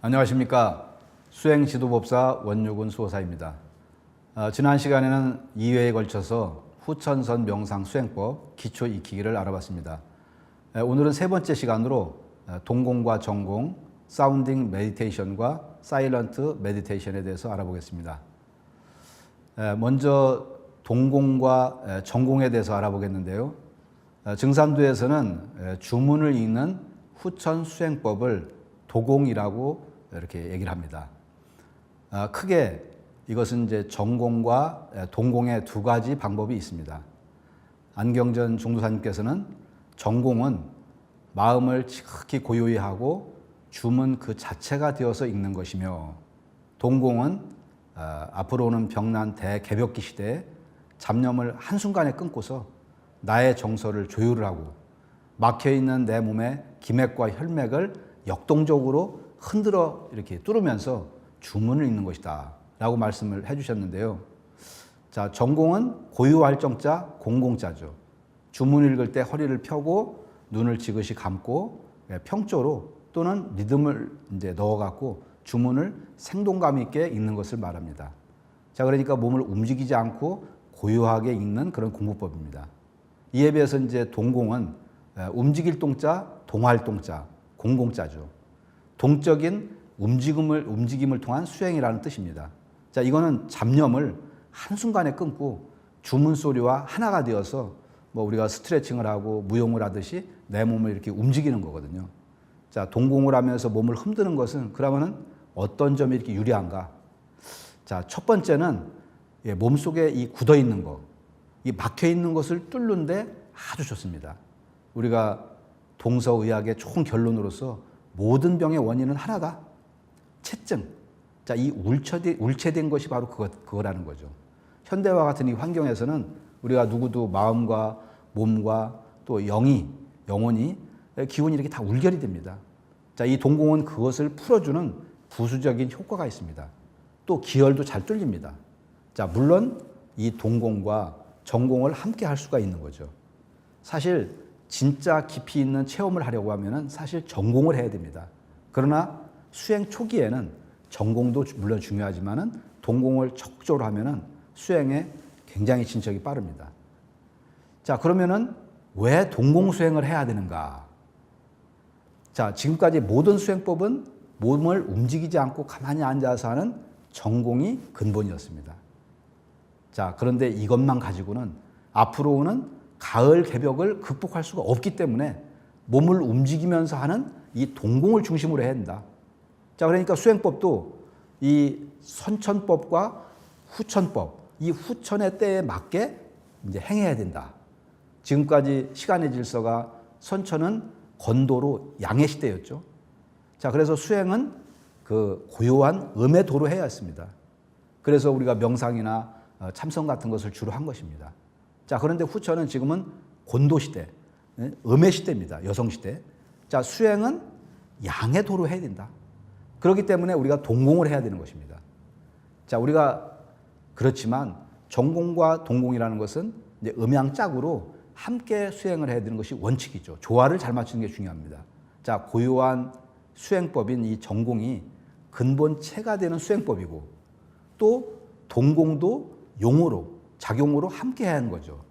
안녕하십니까. 수행지도법사 원유근 수호사입니다. 지난 시간에는 2회에 걸쳐서 후천선 명상 수행법 기초 익히기를 알아봤습니다. 오늘은 세 번째 시간으로 동공과 정공, 사운딩 메디테이션과 사일런트 메디테이션에 대해서 알아보겠습니다. 먼저 동공과 정공에 대해서 알아보겠는데요. 증산도에서는 주문을 읽는 후천 수행법을 도공이라고 이렇게 얘기를 합니다. 크게 이것은 이제 정공과 동공의 두 가지 방법이 있습니다. 안경전 중도사님께서는 정공은 마음을 지극히 고요히 하고 주문 그 자체가 되어서 읽는 것이며, 동공은 앞으로 오는 병난 대개벽기 시대에 잡념을 한순간에 끊고서 나의 정서를 조율을 하고 막혀있는 내 몸의 기맥과 혈맥을 역동적으로 흔들어 이렇게 뚫으면서 주문을 읽는 것이다 라고 말씀을 해주셨는데요. 자, 정공은 고유할 정자, 공공자죠. 주문 읽을 때 허리를 펴고 눈을 지그시 감고 평조로 또는 리듬을 이제 넣어갖고 주문을 생동감 있게 읽는 것을 말합니다. 자, 그러니까 몸을 움직이지 않고 고요하게 읽는 그런 공부법입니다. 이에 비해서 이제 동공은 움직일 동자, 동할 동자, 공공자죠. 동적인 움직임을 통한 수행이라는 뜻입니다. 자, 이거는 잡념을 한순간에 끊고 주문 소리와 하나가 되어서 우리가 스트레칭을 하고 무용을 하듯이 내 몸을 이렇게 움직이는 거거든요. 자, 동공을 하면서 몸을 흔드는 것은 그러면은 어떤 점이 이렇게 유리한가? 자, 첫 번째는 몸속에 이 굳어 있는 거, 이 막혀 있는 것을 뚫는데 아주 좋습니다. 우리가 동서의학의 좋은 결론으로서 모든 병의 원인은 하나다. 체증. 자, 이 울체된 것이 바로 그거라는 거죠. 현대와 같은 이 환경에서는 우리가 누구도 마음과 몸과 또 영혼이 기운이 이렇게 다 울결이 됩니다. 자, 이 동공은 그것을 풀어주는 부수적인 효과가 있습니다. 또 기혈도 잘 뚫립니다. 자, 물론 이 동공과 정공을 함께 할 수가 있는 거죠. 사실 진짜 깊이 있는 체험을 하려고 하면은 사실 전공을 해야 됩니다. 그러나 수행 초기에는 전공도 물론 중요하지만은 동공을 적극적으로 하면은 수행에 굉장히 진척이 빠릅니다. 자, 그러면은 왜 동공 수행을 해야 되는가? 자, 지금까지 모든 수행법은 몸을 움직이지 않고 가만히 앉아서 하는 전공이 근본이었습니다. 자, 그런데 이것만 가지고는 앞으로 오는 가을 개벽을 극복할 수가 없기 때문에 몸을 움직이면서 하는 이 동공을 중심으로 해야 된다. 자, 그러니까 수행법도 이 선천법과 후천법, 이 후천의 때에 맞게 이제 행해야 된다. 지금까지 시간의 질서가 선천은 건도로 양의 시대였죠. 자, 그래서 수행은 그 고요한 음의 도로 해야 했습니다. 그래서 우리가 명상이나 참선 같은 것을 주로 한 것입니다. 자, 그런데 후천은 지금은 곤도 시대, 음의 시대입니다. 여성 시대. 자, 수행은 양의 도로 해야 된다. 그렇기 때문에 우리가 동공을 해야 되는 것입니다. 자, 우리가 그렇지만 정공과 동공이라는 것은 이제 음양짝으로 함께 수행을 해야 되는 것이 원칙이죠. 조화를 잘 맞추는 게 중요합니다. 자, 고요한 수행법인 이 정공이 근본체가 되는 수행법이고, 또 동공도 용어로 작용으로 함께 해야 하는 거죠.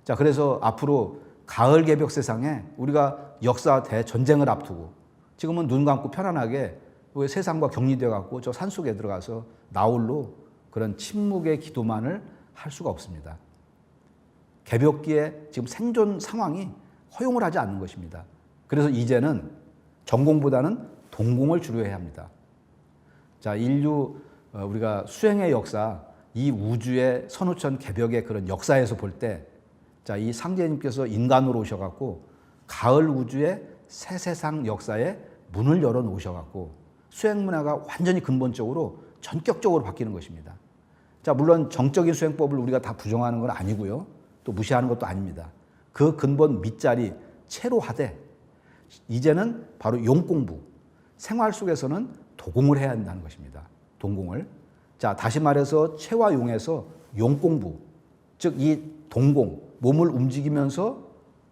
자, 그래서 앞으로 가을 개벽 세상에 우리가 역사 대전쟁을 앞두고 지금은 눈 감고 편안하게 세상과 격리되어 갖고 저 산속에 들어가서 나홀로 그런 침묵의 기도만을 할 수가 없습니다. 개벽기에 지금 생존 상황이 허용을 하지 않는 것입니다. 그래서 이제는 전공보다는 동공을 주로 해야 합니다. 자, 인류 우리가 수행의 역사, 이 우주의 선후천 개벽의 그런 역사에서 볼 때, 자, 이 상제님께서 인간으로 오셔갖고 가을 우주의 새 세상 역사에 문을 열어 놓으셔갖고 수행 문화가 완전히 근본적으로 전격적으로 바뀌는 것입니다. 자, 물론 정적인 수행법을 우리가 다 부정하는 건 아니고요. 또 무시하는 것도 아닙니다. 그 근본 밑자리 채로 하되 이제는 바로 용공부, 생활 속에서는 도공을 해야 한다는 것입니다. 동공을. 자, 다시 말해서 체와 용에서 용공부, 즉 이 동공, 몸을 움직이면서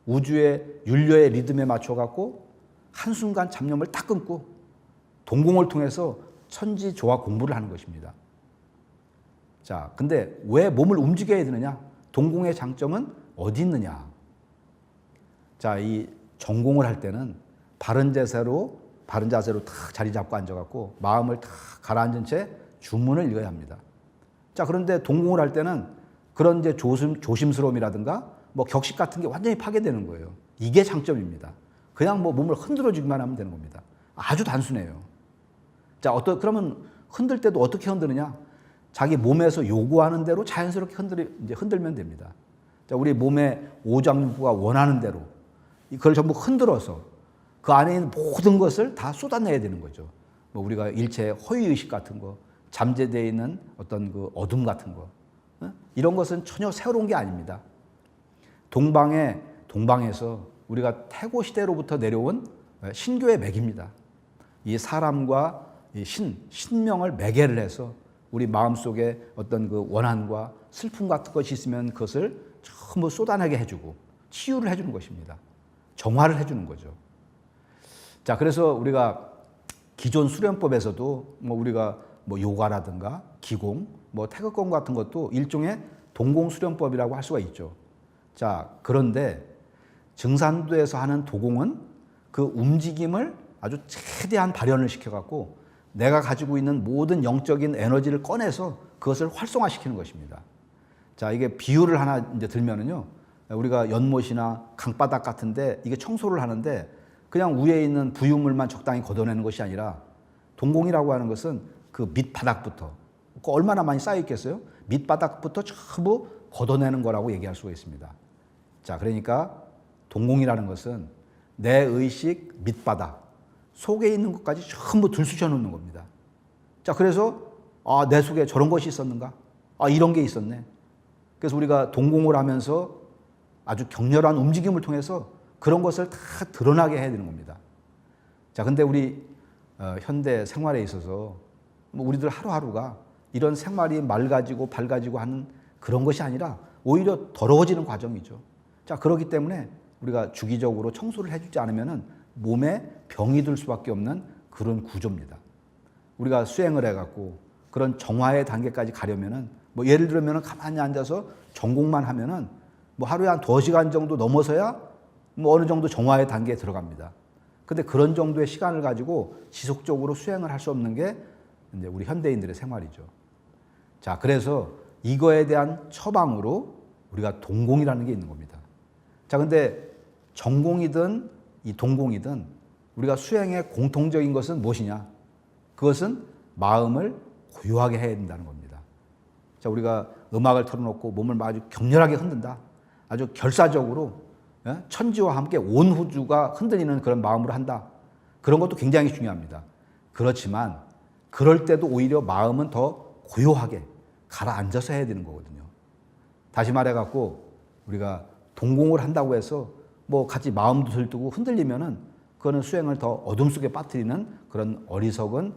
우주의 윤려의 리듬에 맞춰갖고 한순간 잡념을 딱 끊고 동공을 통해서 천지조화 공부를 하는 것입니다. 자, 근데 왜 몸을 움직여야 되느냐? 동공의 장점은 어디 있느냐? 자, 이 전공을 할 때는 바른 자세로 탁 자리 잡고 앉아갖고 마음을 탁 가라앉은 채 주문을 읽어야 합니다. 자, 그런데 동공을 할 때는 그런 이제 조심스러움이라든가 뭐 격식 같은 게 완전히 파괴되는 거예요. 이게 장점입니다. 그냥 뭐 몸을 흔들어주기만 하면 되는 겁니다. 아주 단순해요. 자, 그러면 흔들 때도 어떻게 흔드느냐? 자기 몸에서 요구하는 대로 자연스럽게 흔들면 됩니다. 자, 우리 몸의 오장육부가 원하는 대로 그걸 전부 흔들어서 그 안에 있는 모든 것을 다 쏟아내야 되는 거죠. 뭐 우리가 일체 허위의식 같은 거, 잠재되어 있는 어떤 그 어둠 같은 거, 이런 것은 전혀 새로운 게 아닙니다. 동방에서 우리가 태고 시대로부터 내려온 신교의 맥입니다. 이 사람과 이 신명을 매개를 해서 우리 마음속에 어떤 그 원한과 슬픔 같은 것이 있으면 그것을 전부 쏟아내게 해주고 치유를 해주는 것입니다. 정화를 해주는 거죠. 자, 그래서 우리가 기존 수련법에서도 뭐 우리가 뭐 요가라든가 기공, 뭐 태극권 같은 것도 일종의 동공 수련법이라고 할 수가 있죠. 자, 그런데 증산도에서 하는 도공은 그 움직임을 아주 최대한 발현을 시켜갖고 내가 가지고 있는 모든 영적인 에너지를 꺼내서 그것을 활성화시키는 것입니다. 자, 이게 비유를 하나 이제 들면은요, 우리가 연못이나 강바닥 같은데 이게 청소를 하는데 그냥 위에 있는 부유물만 적당히 걷어내는 것이 아니라 동공이라고 하는 것은 그 밑바닥부터 얼마나 많이 쌓여 있겠어요? 밑바닥부터 전부 걷어내는 거라고 얘기할 수가 있습니다. 자, 그러니까 동공이라는 것은 내 의식 밑바닥 속에 있는 것까지 전부 들쑤셔 놓는 겁니다. 자, 그래서 내 속에 저런 것이 있었는가? 이런 게 있었네. 그래서 우리가 동공을 하면서 아주 격렬한 움직임을 통해서 그런 것을 다 드러나게 해야 되는 겁니다. 자, 근데 우리 현대 생활에 있어서 뭐 우리들 하루하루가 이런 생활이 맑아지고 밝아지고 하는 그런 것이 아니라 오히려 더러워지는 과정이죠. 자, 그렇기 때문에 우리가 주기적으로 청소를 해주지 않으면 몸에 병이 들 수밖에 없는 그런 구조입니다. 우리가 수행을 해갖고 그런 정화의 단계까지 가려면은 뭐 예를 들면 가만히 앉아서 전공만 하면은 뭐 하루에 한 2시간 정도 넘어서야 뭐 어느 정도 정화의 단계에 들어갑니다. 근데 그런 정도의 시간을 가지고 지속적으로 수행을 할 수 없는 게 이제 우리 현대인들의 생활이죠. 자, 그래서 이거에 대한 처방으로 우리가 동공이라는 게 있는 겁니다. 자, 근데 전공이든 이 동공이든 우리가 수행의 공통적인 것은 무엇이냐? 그것은 마음을 고요하게 해야 된다는 겁니다. 자, 우리가 음악을 틀어놓고 몸을 아주 격렬하게 흔든다. 아주 결사적으로 천지와 함께 온 우주가 흔들리는 그런 마음으로 한다. 그런 것도 굉장히 중요합니다. 그렇지만 그럴 때도 오히려 마음은 더 고요하게 가라앉아서 해야 되는 거거든요. 다시 말해갖고 우리가 동공을 한다고 해서 뭐 같이 마음도 들뜨고 흔들리면은 그거는 수행을 더 어둠 속에 빠뜨리는 그런 어리석음을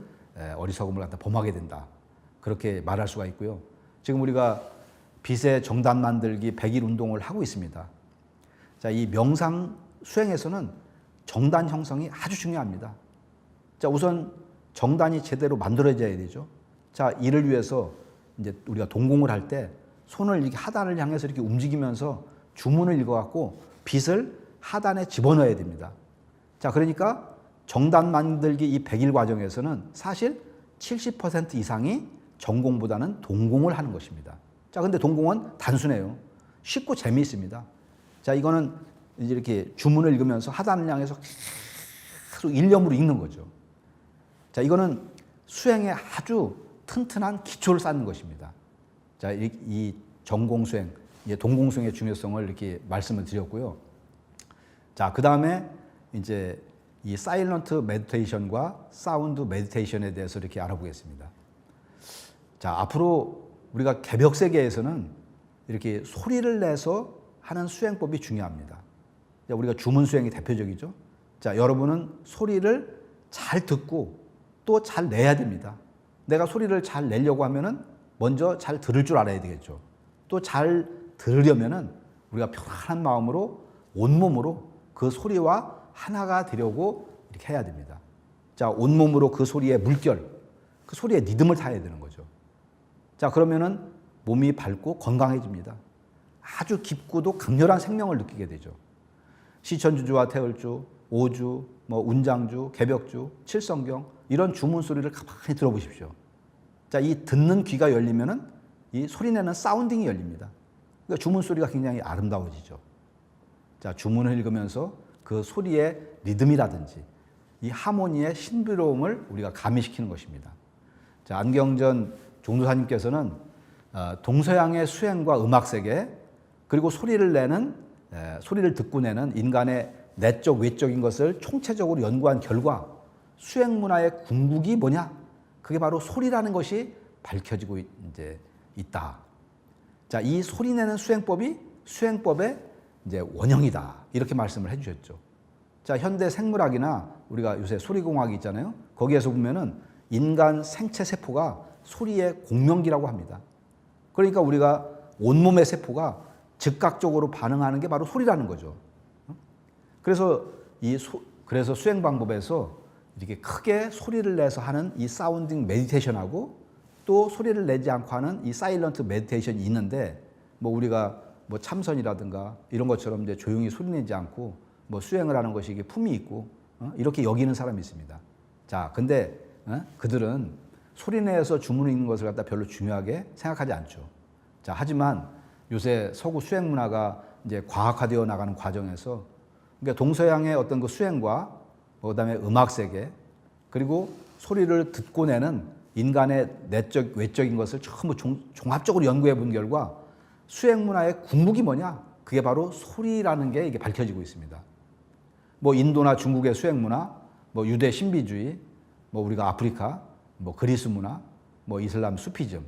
갖다 범하게 된다. 그렇게 말할 수가 있고요. 지금 우리가 빛의 정단 만들기 100일 운동을 하고 있습니다. 자, 이 명상 수행에서는 정단 형성이 아주 중요합니다. 자, 우선 정단이 제대로 만들어져야 되죠. 자, 이를 위해서 이제 우리가 동공을 할 때 손을 이렇게 하단을 향해서 이렇게 움직이면서 주문을 읽어갖고 빛을 하단에 집어넣어야 됩니다. 자, 그러니까 정단 만들기 이 100일 과정에서는 사실 70% 이상이 전공보다는 동공을 하는 것입니다. 자, 근데 동공은 단순해요. 쉽고 재미있습니다. 자, 이거는 이제 이렇게 주문을 읽으면서 하단을 향해서 계속 일념으로 읽는 거죠. 자, 이거는 수행에 아주 튼튼한 기초를 쌓는 것입니다. 자, 이 전공수행, 동공수행의 중요성을 이렇게 말씀을 드렸고요. 자, 그 다음에 이제 이 사일런트 메디테이션과 사운드 메디테이션에 대해서 이렇게 알아보겠습니다. 자, 앞으로 우리가 개벽 세계에서는 이렇게 소리를 내서 하는 수행법이 중요합니다. 자, 우리가 주문 수행이 대표적이죠. 자, 여러분은 소리를 잘 듣고 또 잘 내야 됩니다. 내가 소리를 잘 내려고 하면은 먼저 잘 들을 줄 알아야 되겠죠. 또 잘 들으려면은 우리가 편안한 마음으로 온몸으로 그 소리와 하나가 되려고 이렇게 해야 됩니다. 자, 온몸으로 그 소리의 물결, 그 소리의 리듬을 타야 되는 거죠. 자, 그러면은 몸이 밝고 건강해집니다. 아주 깊고도 강렬한 생명을 느끼게 되죠. 시천주주와 태을주, 오주, 운장주, 개벽주, 칠성경 이런 주문 소리를 가만히 들어보십시오. 자, 이 듣는 귀가 열리면은 이 소리내는 사운딩이 열립니다. 그러니까 주문 소리가 굉장히 아름다워지죠. 자, 주문을 읽으면서 그 소리의 리듬이라든지 이 하모니의 신비로움을 우리가 가미시키는 것입니다. 자, 안경전 종도사님께서는 동서양의 수행과 음악 세계 그리고 소리를 듣고 내는 인간의 내적 외적인 것을 총체적으로 연구한 결과 수행 문화의 궁극이 뭐냐? 그게 바로 소리라는 것이 밝혀지고 이제 있다. 자, 이 소리내는 수행법이 수행법의 이제 원형이다. 이렇게 말씀을 해주셨죠. 자, 현대 생물학이나 우리가 요새 소리공학이 있잖아요. 거기에서 보면은 인간 생체 세포가 소리의 공명기라고 합니다. 그러니까 우리가 온몸의 세포가 즉각적으로 반응하는 게 바로 소리라는 거죠. 그래서 그래서 수행 방법에서 이렇게 크게 소리를 내서 하는 이 사운딩 메디테이션하고 또 소리를 내지 않고 하는 이 사일런트 메디테이션이 있는데 우리가 참선이라든가 이런 것처럼 이제 조용히 소리 내지 않고 수행을 하는 것이 이게 품이 있고 이렇게 여기는 사람이 있습니다. 자, 근데 그들은 소리 내서 주문을 읽는 것을 갖다 별로 중요하게 생각하지 않죠. 자, 하지만 요새 서구 수행 문화가 이제 과학화되어 나가는 과정에서 그러니까 동서양의 어떤 그 수행과 그다음에 음악 세계 그리고 소리를 듣고 내는 인간의 내적 외적인 것을 전부 종합적으로 연구해 본 결과 수행 문화의 궁극이 뭐냐? 그게 바로 소리라는 게 이게 밝혀지고 있습니다. 인도나 중국의 수행 문화, 유대 신비주의, 우리가 아프리카, 그리스 문화, 이슬람 수피즘,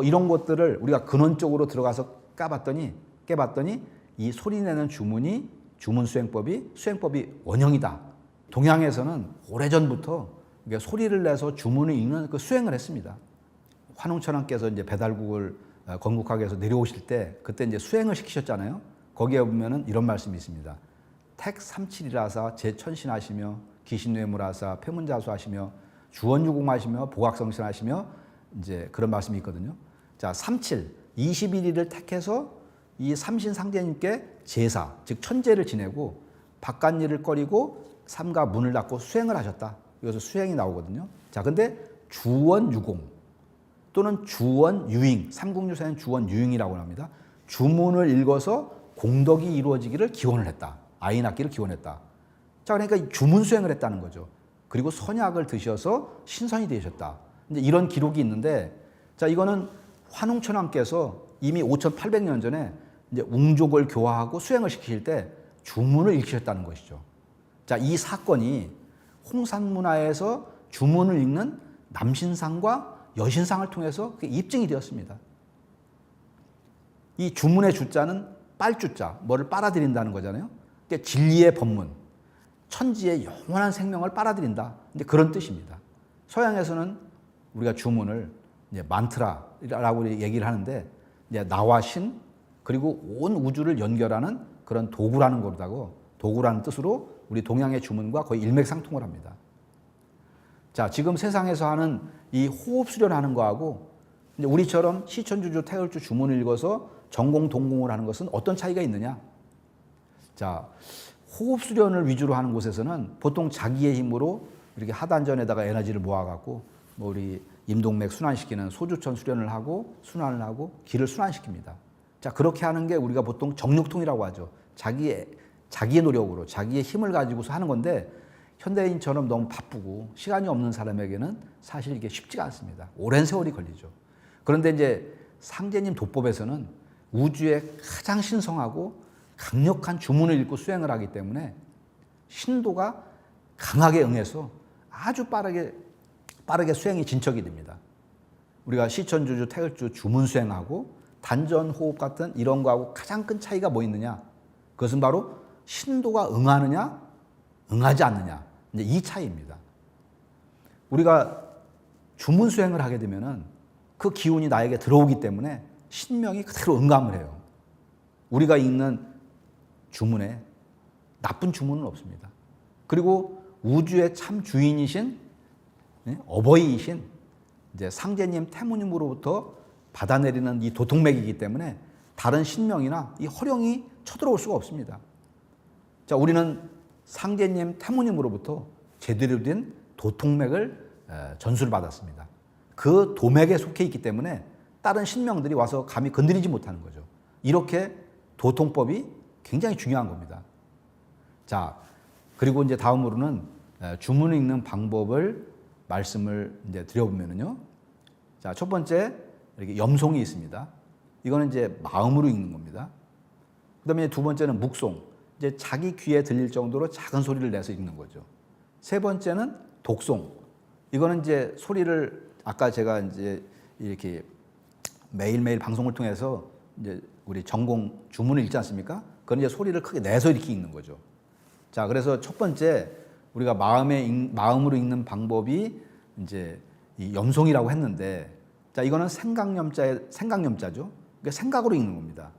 이런 것들을 우리가 근원적으로 들어가서 깨봤더니 이 소리내는 주문 수행법이 원형이다. 동양에서는 오래전부터 소리를 내서 주문을 읽는 그 수행을 했습니다. 환웅천왕께서 이제 배달국을 건국하기 위해서 내려오실 때 그때 이제 수행을 시키셨잖아요. 거기에 보면은 이런 말씀이 있습니다. 택삼칠이라사 제천신하시며 기신뇌물하사 폐문자수하시며 주원유공하시며 보각성신하시며 이제 그런 말씀이 있거든요. 자, 21일을 택해서 이 삼신상제님께 제사, 즉 천제를 지내고 바깥일을 꺼리고 삼가 문을 닫고 수행을 하셨다. 여기서 수행이 나오거든요. 자, 근데 주원유공 또는 주원유잉, 삼국유사는 주원유잉이라고 합니다. 주문을 읽어서 공덕이 이루어지기를 기원을 했다. 아이 낳기를 기원했다. 자, 그러니까 주문 수행을 했다는 거죠. 그리고 선약을 드셔서 신선이 되셨다. 이제 이런 기록이 있는데, 자, 이거는 환웅천왕께서 이미 5,800년 전에 이제 웅족을 교화하고 수행을 시키실 때 주문을 읽히셨다는 것이죠. 자, 이 사건이 홍산 문화에서 주문을 읽는 남신상과 여신상을 통해서 입증이 되었습니다. 이 주문의 주자는 빨주자, 뭐를 빨아들인다는 거잖아요. 그러니까 진리의 법문, 천지의 영원한 생명을 빨아들인다. 이제 그런 뜻입니다. 서양에서는 우리가 주문을 이제 만트라라고 얘기를 하는데 이제 나와 신 그리고 온 우주를 연결하는 그런 도구라는 거라고 도구라는 뜻으로 우리 동양의 주문과 거의 일맥상통을 합니다. 자, 지금 세상에서 하는 이 호흡 수련하는 거하고 이제 우리처럼 시천주주, 태을주 주문을 읽어서 전공, 동공을 하는 것은 어떤 차이가 있느냐? 자, 호흡 수련을 위주로 하는 곳에서는 보통 자기의 힘으로 이렇게 하단전에다가 에너지를 모아갖고 우리 임동맥 순환시키는 소주천 수련을 하고 순환을 하고 기를 순환시킵니다. 자, 그렇게 하는 게 우리가 보통 정육통이라고 하죠. 자기의 노력으로 자기의 힘을 가지고서 하는 건데 현대인처럼 너무 바쁘고 시간이 없는 사람에게는 사실 이게 쉽지가 않습니다. 오랜 세월이 걸리죠. 그런데 이제 상제님 도법에서는 우주의 가장 신성하고 강력한 주문을 읽고 수행을 하기 때문에 신도가 강하게 응해서 아주 빠르게 수행이 진척이 됩니다. 우리가 시천주주, 태을주 주문 수행하고 단전 호흡 같은 이런 거하고 가장 큰 차이가 뭐 있느냐? 그것은 바로 신도가 응하느냐, 응하지 않느냐. 이제 이 차이입니다. 우리가 주문 수행을 하게 되면은 그 기운이 나에게 들어오기 때문에 신명이 그대로 응감을 해요. 우리가 읽는 주문에 나쁜 주문은 없습니다. 그리고 우주의 참 주인이신 어버이이신 이제 상제님, 태무님으로부터 받아내리는 이 도통맥이기 때문에 다른 신명이나 이 허령이 쳐들어올 수가 없습니다. 자, 우리는 상제님, 태무님으로부터 제대로 된 도통맥을 전수를 받았습니다. 그 도맥에 속해 있기 때문에 다른 신명들이 와서 감히 건드리지 못하는 거죠. 이렇게 도통법이 굉장히 중요한 겁니다. 자, 그리고 이제 다음으로는 주문을 읽는 방법을 말씀을 이제 드려보면요. 자, 첫 번째, 이렇게 염송이 있습니다. 이거는 이제 마음으로 읽는 겁니다. 그 다음에 두 번째는 묵송. 이제 자기 귀에 들릴 정도로 작은 소리를 내서 읽는 거죠. 세 번째는 독송. 이거는 이제 소리를 아까 제가 이제 이렇게 매일매일 방송을 통해서 이제 우리 전공 주문을 읽지 않습니까? 그건 이제 소리를 크게 내서 이렇게 읽는 거죠. 자, 그래서 첫 번째 우리가 마음으로 읽는 방법이 이제 이 염송이라고 했는데, 자, 이거는 생각염자죠. 그러니까 생각으로 읽는 겁니다.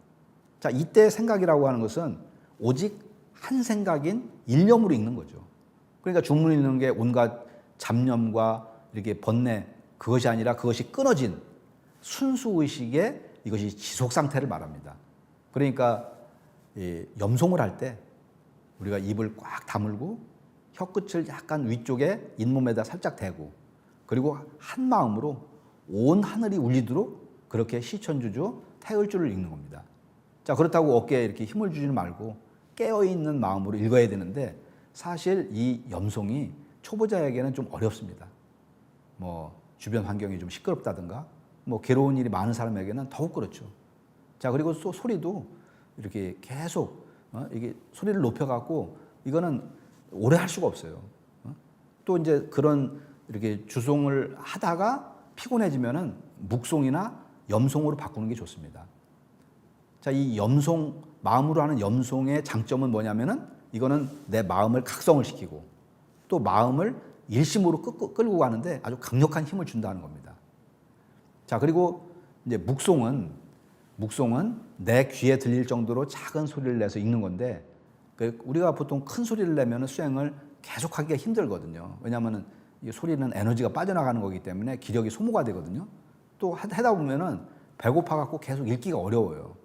자, 이때 생각이라고 하는 것은 오직 한 생각인 일념으로 읽는 거죠. 그러니까 주문을 읽는 게 온갖 잡념과 이렇게 번뇌, 그것이 아니라 그것이 끊어진 순수 의식의 이것이 지속 상태를 말합니다. 그러니까 이 염송을 할 때 우리가 입을 꽉 다물고 혀끝을 약간 위쪽에 잇몸에다 살짝 대고, 그리고 한 마음으로 온 하늘이 울리도록 그렇게 시천주조 태을주를 읽는 겁니다. 자, 그렇다고 어깨에 이렇게 힘을 주지는 말고 깨어있는 마음으로 읽어야 되는데, 사실 이 염송이 초보자에게는 좀 어렵습니다. 뭐 주변 환경이 좀 시끄럽다든가 뭐 괴로운 일이 많은 사람에게는 더욱 그렇죠. 자, 그리고 또 소리도 이렇게 계속 이게 소리를 높여갖고 이거는 오래 할 수가 없어요. 또 이제 그런 이렇게 주송을 하다가 피곤해지면은 묵송이나 염송으로 바꾸는 게 좋습니다. 자, 이 염송, 마음으로 하는 염송의 장점은 뭐냐면은 이거는 내 마음을 각성을 시키고 또 마음을 일심으로 끌고 가는데 아주 강력한 힘을 준다는 겁니다. 자, 그리고 이제 묵송은 내 귀에 들릴 정도로 작은 소리를 내서 읽는 건데, 우리가 보통 큰 소리를 내면 수행을 계속하기가 힘들거든요. 왜냐하면 이 소리는 에너지가 빠져나가는 거기 때문에 기력이 소모가 되거든요. 또 하다 보면은 배고파갖고 계속 읽기가 어려워요.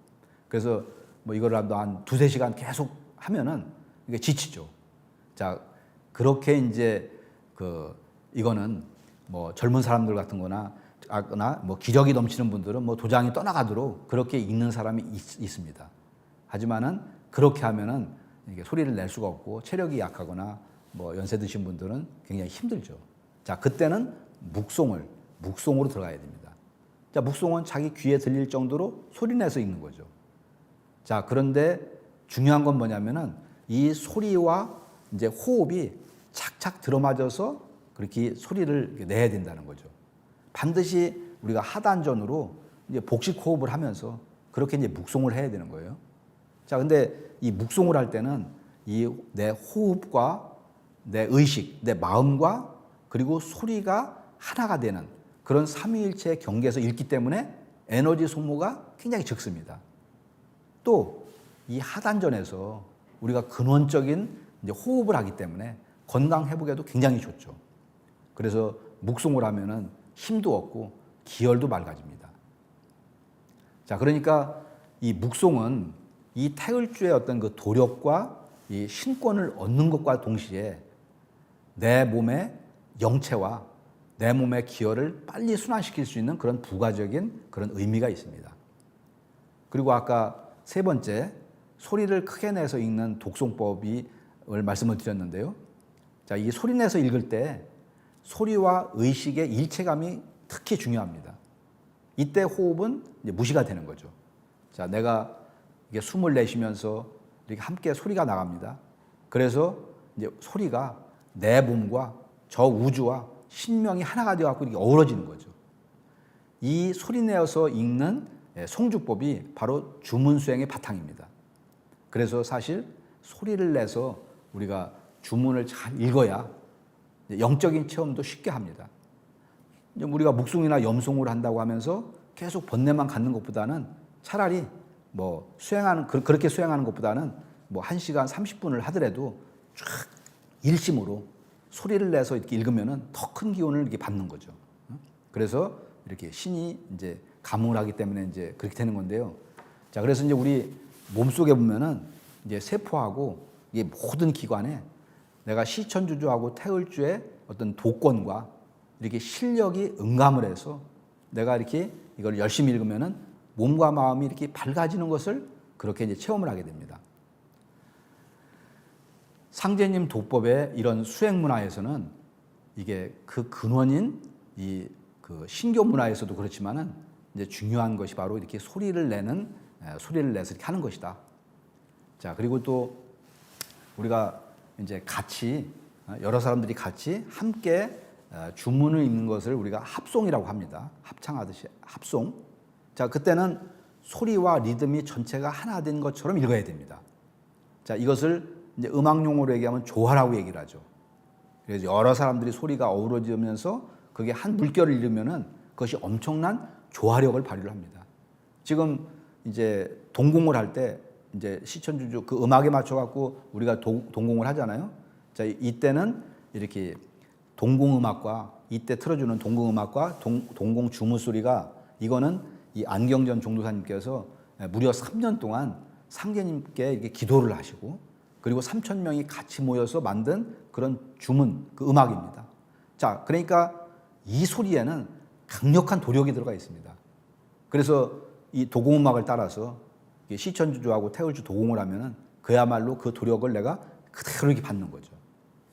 그래서 뭐 이걸 한 두세 시간 계속 하면은 이게 지치죠. 자, 그렇게 이제 이거는 뭐 젊은 사람들 같은 거나 뭐 기력이 넘치는 분들은 뭐 도장이 떠나가도록 그렇게 읽는 사람이 있습니다. 하지만은 그렇게 하면은 이게 소리를 낼 수가 없고 체력이 약하거나 뭐 연세 드신 분들은 굉장히 힘들죠. 자, 그때는 묵송으로 들어가야 됩니다. 자, 묵송은 자기 귀에 들릴 정도로 소리 내서 읽는 거죠. 자, 그런데 중요한 건 뭐냐면은 이 소리와 이제 호흡이 착착 들어맞아서 그렇게 소리를 내야 된다는 거죠. 반드시 우리가 하단전으로 이제 복식 호흡을 하면서 그렇게 이제 묵송을 해야 되는 거예요. 자, 근데 이 묵송을 할 때는 이 내 호흡과 내 의식, 내 마음과 그리고 소리가 하나가 되는 그런 삼위일체의 경계에서 읽기 때문에 에너지 소모가 굉장히 적습니다. 또 이 하단전에서 우리가 근원적인 이제 호흡을 하기 때문에 건강 회복에도 굉장히 좋죠. 그래서 묵송을 하면은 힘도 얻고 기혈도 맑아집니다. 자, 그러니까 이 묵송은 이 태을주의 어떤 그 도력과 이 신권을 얻는 것과 동시에 내 몸의 영체와 내 몸의 기혈을 빨리 순환시킬 수 있는 그런 부가적인 그런 의미가 있습니다. 그리고 아까 세 번째, 소리를 크게 내서 읽는 독송법을 말씀을 드렸는데요. 자, 이 소리 내서 읽을 때 소리와 의식의 일체감이 특히 중요합니다. 이때 호흡은 이제 무시가 되는 거죠. 자, 내가 이게 숨을 내쉬면서 이렇게 함께 소리가 나갑니다. 그래서 이제 소리가 내 몸과 저 우주와 신명이 하나가 되어갖고 이렇게 어우러지는 거죠. 이 소리 내어서 읽는 송주법이 바로 주문수행의 바탕입니다. 그래서 사실 소리를 내서 우리가 주문을 잘 읽어야 영적인 체험도 쉽게 합니다. 우리가 묵송이나 염송을 한다고 하면서 계속 번뇌만 갖는 것보다는 차라리 뭐 그렇게 수행하는 것보다는 뭐 1시간 30분을 하더라도 쫙 일심으로 소리를 내서 이렇게 읽으면은 더 큰 기운을 이렇게 받는 거죠. 그래서 이렇게 신이 이제 감흥을 하기 때문에 이제 그렇게 되는 건데요. 자, 그래서 이제 우리 몸속에 보면은 이제 세포하고 이 모든 기관에 내가 시천주주하고 태을주의 어떤 도권과 이렇게 실력이 응감을 해서 내가 이렇게 이걸 열심히 읽으면은 몸과 마음이 이렇게 밝아지는 것을 그렇게 이제 체험을 하게 됩니다. 상제님 도법의 이런 수행 문화에서는 이게 그 근원인 이 그 신교 문화에서도 그렇지만은 이제 중요한 것이 바로 이렇게 소리를 내서 이렇게 하는 것이다. 자, 그리고 또 우리가 이제 같이 여러 사람들이 같이 함께 주문을 읽는 것을 우리가 합송이라고 합니다. 합창하듯이 합송. 자, 그때는 소리와 리듬이 전체가 하나 된 것처럼 읽어야 됩니다. 자, 이것을 이제 음악 용어로 얘기하면 조화라고 얘기를 하죠. 그래서 여러 사람들이 소리가 어우러지면서 그게 한 물결을 읽으면은 그것이 엄청난 조화력을 발휘를 합니다. 지금 이제 동공을 할 때 이제 시천주주 그 음악에 맞춰 갖고 우리가 동공을 하잖아요. 자, 이때는 이렇게 동공음악과 이때 틀어주는 동공음악과 동공 주무 소리가 이거는 이 안경전 종도사님께서 무려 3년 동안 상제님께 이렇게 기도를 하시고 그리고 3,000명이 같이 모여서 만든 그런 주문 그 음악입니다. 자, 그러니까 이 소리에는 강력한 도력이 들어가 있습니다. 그래서 이 도공음악을 따라서 시천주주하고 태을주 도공을 하면은 그야말로 그 도력을 내가 그대로 이렇게 받는 거죠.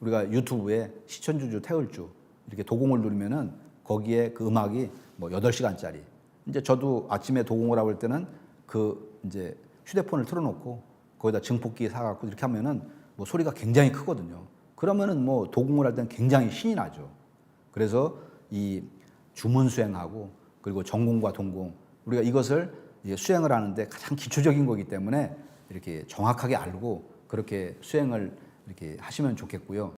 우리가 유튜브에 시천주주, 태을주 이렇게 도공을 누르면은 거기에 그 음악이 뭐 8시간짜리. 이제 저도 아침에 도공을 하고 할 때는 그 이제 휴대폰을 틀어놓고 거기다 증폭기 사갖고 이렇게 하면은 뭐 소리가 굉장히 크거든요. 그러면은 뭐 도공을 할 때는 굉장히 신이 나죠. 그래서 이 주문 수행하고 그리고 전공과 동공 우리가 이것을 수행을 하는데 가장 기초적인 거기 때문에 이렇게 정확하게 알고 그렇게 수행을 이렇게 하시면 좋겠고요.